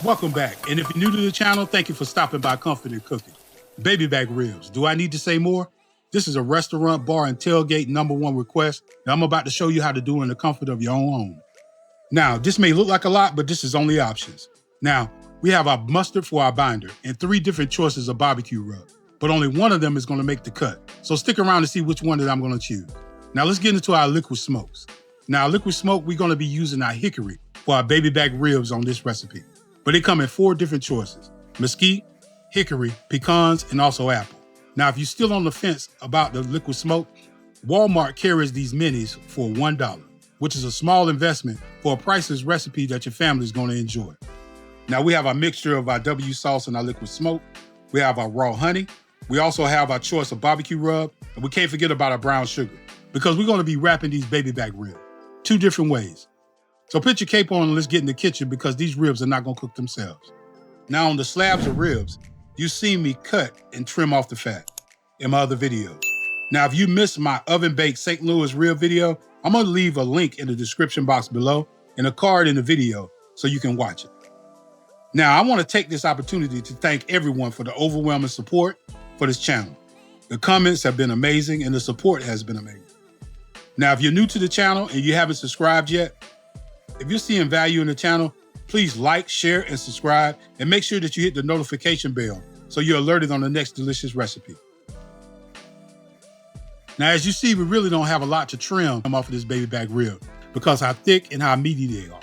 Welcome back. And if you're new to the channel, thank you for stopping by Comfort and Cooking. Baby back ribs. Do I need to say more? This is a restaurant, bar, and tailgate #1 request that I'm about to show you how to do in the comfort of your own home. Now, this may look like a lot, but this is only options. Now, we have our mustard for our binder and 3 different choices of barbecue rub, but only one of them is going to make the cut. So stick around to see which one that I'm going to choose. Now, let's get into our liquid smokes. Now, liquid smoke, we're going to be using our hickory for our baby back ribs on this recipe. But they come in 4 different choices: mesquite, hickory, pecans, and also apple. Now, if you're still on the fence about the liquid smoke, Walmart carries these minis for $1, which is a small investment for a priceless recipe that your family is going to enjoy. Now, we have our mixture of our W sauce and our liquid smoke. We have our raw honey. We also have our choice of barbecue rub. And we can't forget about our brown sugar, because we're going to be wrapping these baby back ribs 2 different ways. So put your cape on and let's get in the kitchen, because these ribs are not going to cook themselves. Now, on the slabs of ribs, you've seen me cut and trim off the fat in my other videos. Now, if you missed my oven-baked St. Louis rib video, I'm going to leave a link in the description box below and a card in the video so you can watch it. Now, I want to take this opportunity to thank everyone for the overwhelming support for this channel. The comments have been amazing and the support has been amazing. Now, if you're new to the channel and you haven't subscribed yet, if you're seeing value in the channel, please like, share, and subscribe, and make sure that you hit the notification bell so you're alerted on the next delicious recipe. Now, as you see, we really don't have a lot to trim off of this baby back rib because how thick and how meaty they are.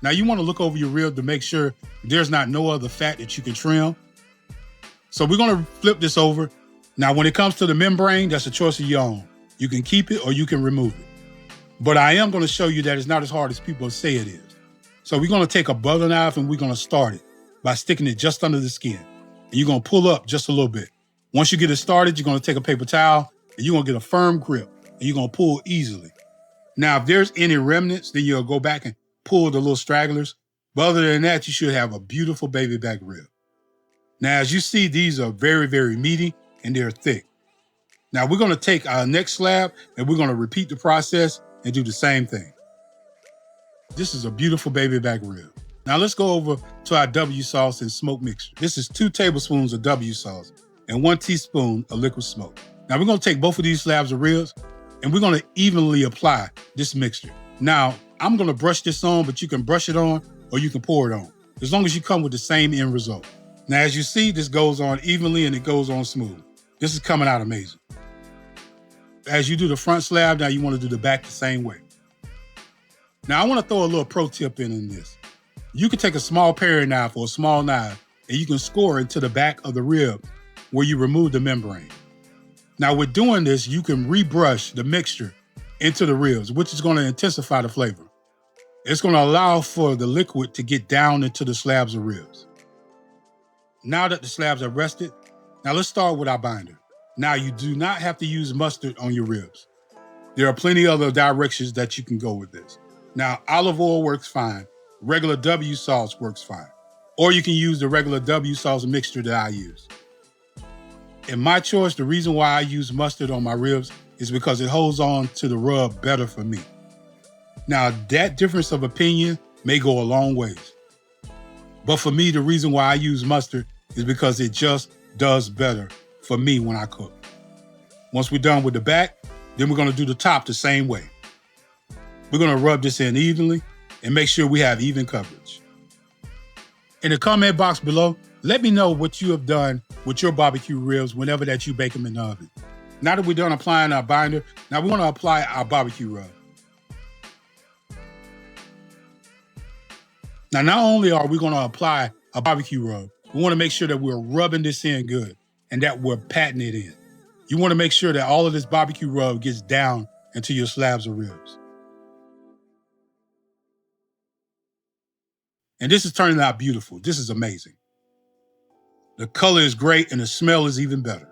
Now, you want to look over your rib to make sure there's not no other fat that you can trim. So we're going to flip this over. Now, when it comes to the membrane, that's a choice of your own. You can keep it or you can remove it. But I am going to show you that it's not as hard as people say it is. So we're going to take a butter knife and we're going to start it by sticking it just under the skin. And you're going to pull up just a little bit. Once you get it started, you're going to take a paper towel and you're going to get a firm grip and you're going to pull easily. Now, if there's any remnants, then you'll go back and pull the little stragglers. But other than that, you should have a beautiful baby back rib. Now, as you see, these are very, very meaty and they're thick. Now, we're going to take our next slab and we're going to repeat the process and do the same thing. This is a beautiful baby back rib. Now let's go over to our W sauce and smoke mixture. This is 2 tablespoons of W sauce and 1 teaspoon of liquid smoke. Now we're going to take both of these slabs of ribs and we're going to evenly apply this mixture. Now I'm going to brush this on, but you can brush it on or you can pour it on, as long as you come with the same end result. Now, as you see, this goes on evenly and it goes on smooth. This is coming out amazing. As you do the front slab, now you want to do the back the same way. Now, I want to throw a little pro tip in this. You can take a small paring knife or a small knife and you can score into the back of the rib where you remove the membrane. Now, with doing this, you can rebrush the mixture into the ribs, which is going to intensify the flavor. It's going to allow for the liquid to get down into the slabs of ribs. Now that the slabs are rested, now let's start with our binder. Now, you do not have to use mustard on your ribs. There are plenty of other directions that you can go with this. Now, olive oil works fine. Regular W sauce works fine. Or you can use the regular W sauce mixture that I use. In my choice, the reason why I use mustard on my ribs is because it holds on to the rub better for me. Now, that difference of opinion may go a long ways. But for me, the reason why I use mustard is because it just does better for me when I cook. Once we're done with the back, then we're going to do the top the same way. We're going to rub this in evenly and make sure we have even coverage. In the comment box below, let me know what you have done with your barbecue ribs whenever that you bake them in the oven. Now that we're done applying our binder, now we want to apply our barbecue rub. Now, not only are we going to apply a barbecue rub, we want to make sure that we're rubbing this in good and that we're patting it in. You want to make sure that all of this barbecue rub gets down into your slabs of ribs. And this is turning out beautiful. This is amazing. The color is great and the smell is even better.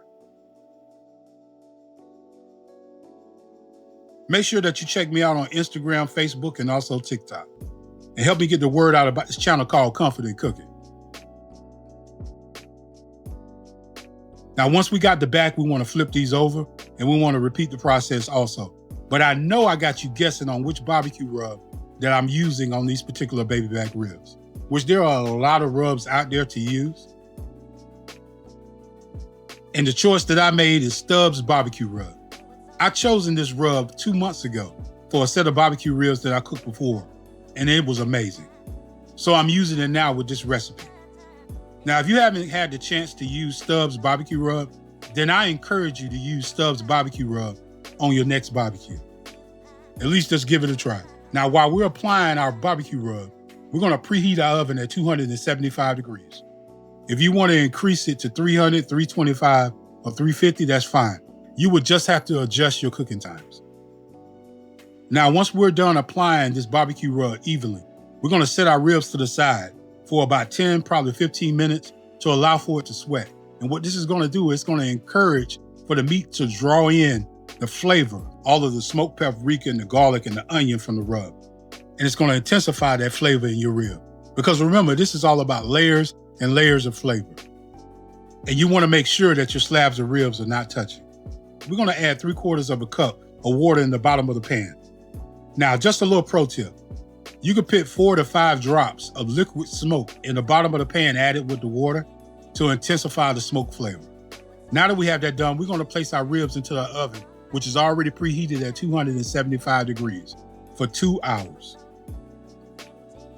Make sure that you check me out on Instagram, Facebook, and also TikTok. And help me get the word out about this channel called Comfort and Cooking. Now, once we got the back, we want to flip these over and we want to repeat the process also. But I know I got you guessing on which barbecue rub that I'm using on these particular baby back ribs. which there are a lot of rubs out there to use. And the choice that I made is Stubbs barbecue rub. I chosen this rub 2 months ago for a set of barbecue ribs that I cooked before, and it was amazing. So I'm using it now with this recipe. Now, if you haven't had the chance to use Stubbs barbecue rub, then I encourage you to use Stubbs barbecue rub on your next barbecue. At least just give it a try. Now, while we're applying our barbecue rub, we're gonna preheat our oven at 275 degrees. If you wanna increase it to 300, 325, or 350, that's fine. You would just have to adjust your cooking times. Now, once we're done applying this barbecue rub evenly, we're gonna set our ribs to the side for about 10, probably 15 minutes to allow for it to sweat. And what this is gonna do is gonna encourage for the meat to draw in the flavor, all of the smoked paprika and the garlic and the onion from the rub. And it's gonna intensify that flavor in your rib. Because remember, this is all about layers and layers of flavor. And you wanna make sure that your slabs of ribs are not touching. We're gonna add 3/4 of a cup of water in the bottom of the pan. Now, just a little pro tip. You could put 4 to 5 drops of liquid smoke in the bottom of the pan added with the water to intensify the smoke flavor. Now that we have that done, we're gonna place our ribs into the oven, which is already preheated at 275 degrees for 2 hours.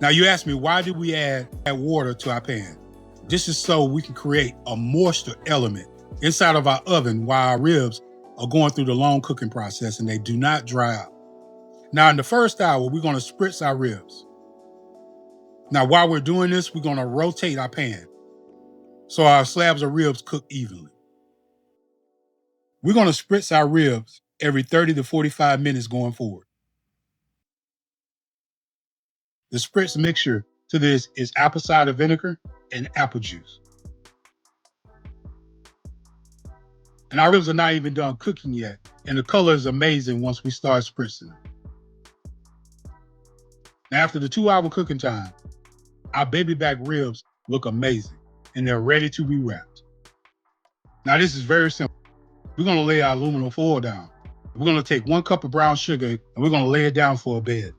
Now you ask me, why did we add that water to our pan? This is so we can create a moisture element inside of our oven while our ribs are going through the long cooking process and they do not dry out. Now in the first hour, we're gonna spritz our ribs. Now while we're doing this, we're gonna rotate our pan so our slabs of ribs cook evenly. We're gonna spritz our ribs every 30 to 45 minutes going forward. The spritz mixture to this is apple cider vinegar and apple juice. And our ribs are not even done cooking yet, and the color is amazing once we start spritzing them. Now, after the 2-hour cooking time, our baby back ribs look amazing, and they're ready to be wrapped. Now, this is very simple. We're gonna lay our aluminum foil down. We're gonna take 1 cup of brown sugar, and we're gonna lay it down for a bed.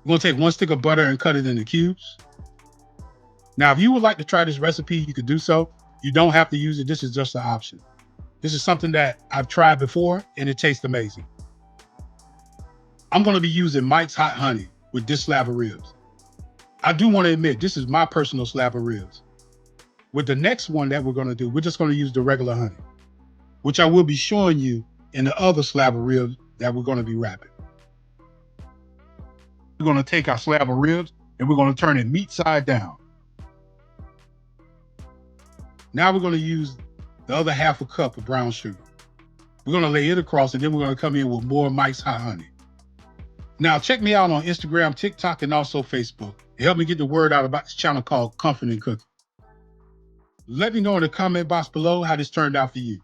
We're gonna take 1 stick of butter and cut it into cubes. Now, if you would like to try this recipe, you could do so. You don't have to use it. This is just an option. This is something that I've tried before, and it tastes amazing. I'm gonna be using Mike's Hot Honey with this slab of ribs. I do wanna admit, this is my personal slab of ribs. With the next one that we're gonna do, we're just gonna use the regular honey, which I will be showing you in the other slab of ribs that we're gonna be wrapping. We're gonna take our slab of ribs and we're gonna turn it meat side down. Now we're gonna use the other 1/2 cup of brown sugar. We're gonna lay it across and then we're gonna come in with more Mike's Hot Honey. Now check me out on Instagram, TikTok, and also Facebook. It helped me get the word out about this channel called Comfort in Cooking. Let me know in the comment box below how this turned out for you.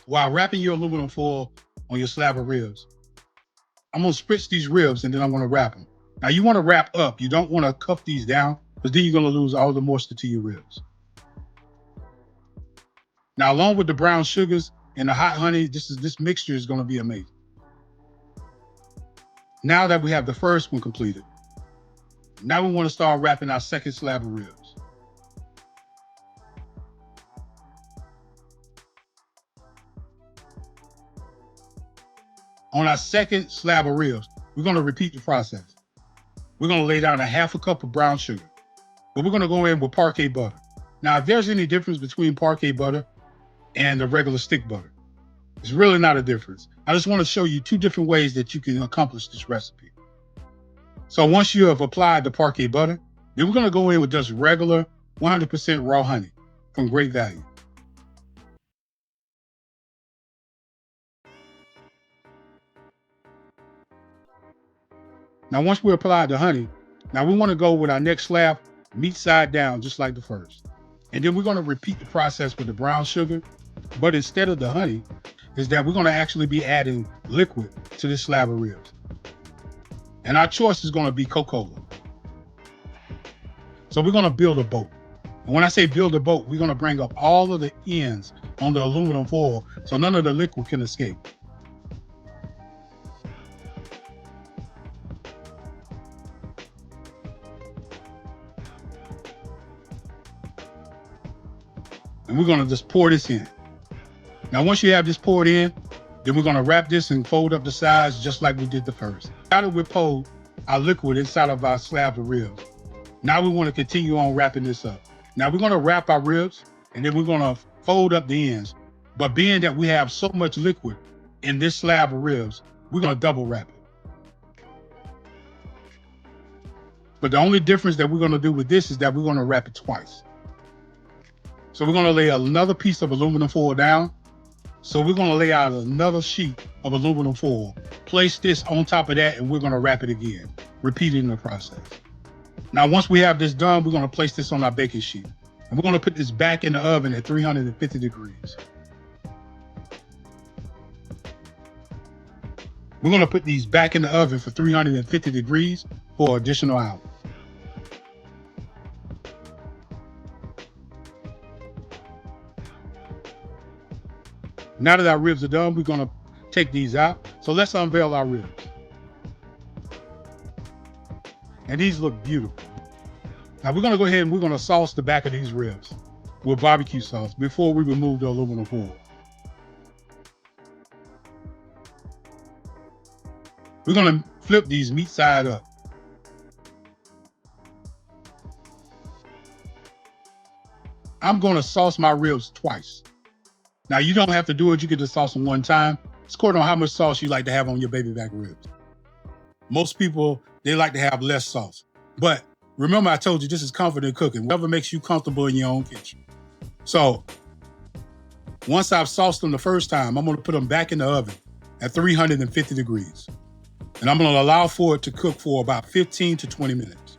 While wrapping your aluminum foil on your slab of ribs, I'm gonna spritz these ribs and then I'm gonna wrap them. Now you wanna wrap up. You don't wanna cuff these down because then you're gonna lose all the moisture to your ribs. Now, along with the brown sugars and the hot honey, this mixture is gonna be amazing. Now that we have the first one completed, now we wanna start wrapping our second slab of ribs. On our second slab of ribs, we're gonna repeat the process. We're gonna lay down a 1/2 cup of brown sugar, but we're gonna go in with Parquet butter. Now, if there's any difference between Parquet butter and the regular stick butter, it's really not a difference. I just wanna show you 2 different ways that you can accomplish this recipe. So once you have applied the Parquet butter, then we're gonna go in with just regular 100% raw honey from Great Value. Now, once we apply the honey, now we wanna go with our next slab, meat side down, just like the first. And then we're gonna repeat the process with the brown sugar, but instead of the honey, is that we're gonna actually be adding liquid to this slab of ribs. And our choice is gonna be Coca-Cola. So we're gonna build a boat. And when I say build a boat, we're gonna bring up all of the ends on the aluminum foil so none of the liquid can escape. And we're gonna just pour this in. Now, once you have this poured in, then we're gonna wrap this and fold up the sides just like we did the first. Now that we poured our liquid inside of our slab of ribs, now we wanna continue on wrapping this up. Now we're gonna wrap our ribs and then we're gonna fold up the ends. But being that we have so much liquid in this slab of ribs, we're gonna double wrap it. But the only difference that we're gonna do with this is that we're gonna wrap it twice. So we're gonna lay another piece of aluminum foil down. So we're gonna lay out another sheet of aluminum foil, place this on top of that, and we're gonna wrap it again, repeating the process. Now, once we have this done, we're gonna place this on our baking sheet. And we're gonna put this back in the oven at 350 degrees. We're gonna put these back in the oven for 350 degrees for an additional hour. Now that our ribs are done, we're gonna take these out. So let's unveil our ribs. And these look beautiful. Now we're gonna go ahead and we're gonna sauce the back of these ribs with barbecue sauce before we remove the aluminum foil. We're gonna flip these meat side up. I'm gonna sauce my ribs twice. Now you don't have to do it, you can just sauce them one time. It's according on how much sauce you like to have on your baby back ribs. Most people, they like to have less sauce. But remember I told you this is confident cooking. Whatever makes you comfortable in your own kitchen. So once I've sauced them the first time, I'm gonna put them back in the oven at 350 degrees. And I'm gonna allow for it to cook for about 15 to 20 minutes.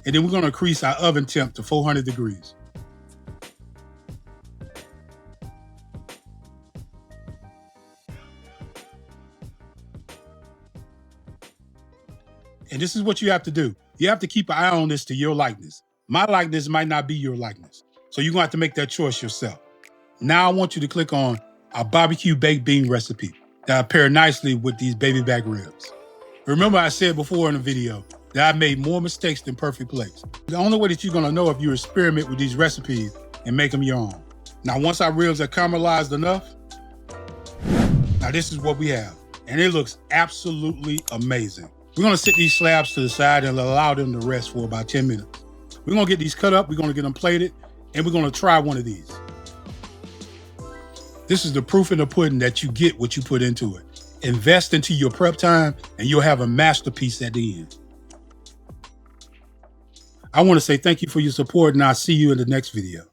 And then we're gonna increase our oven temp to 400 degrees. And this is what you have to do. You have to keep an eye on this to your likeness. My likeness might not be your likeness. So you're gonna have to make that choice yourself. Now I want you to click on our barbecue baked bean recipe that pair nicely with these baby back ribs. Remember I said before in the video that I made more mistakes than perfect plates. The only way that you're gonna know if you experiment with these recipes and make them your own. Now once our ribs are caramelized enough, now this is what we have. And it looks absolutely amazing. We're gonna sit these slabs to the side and allow them to rest for about 10 minutes. We're gonna get these cut up, we're gonna get them plated, and we're gonna try one of these. This is the proof in the pudding that you get what you put into it. Invest into your prep time and you'll have a masterpiece at the end. I wanna say thank you for your support and I'll see you in the next video.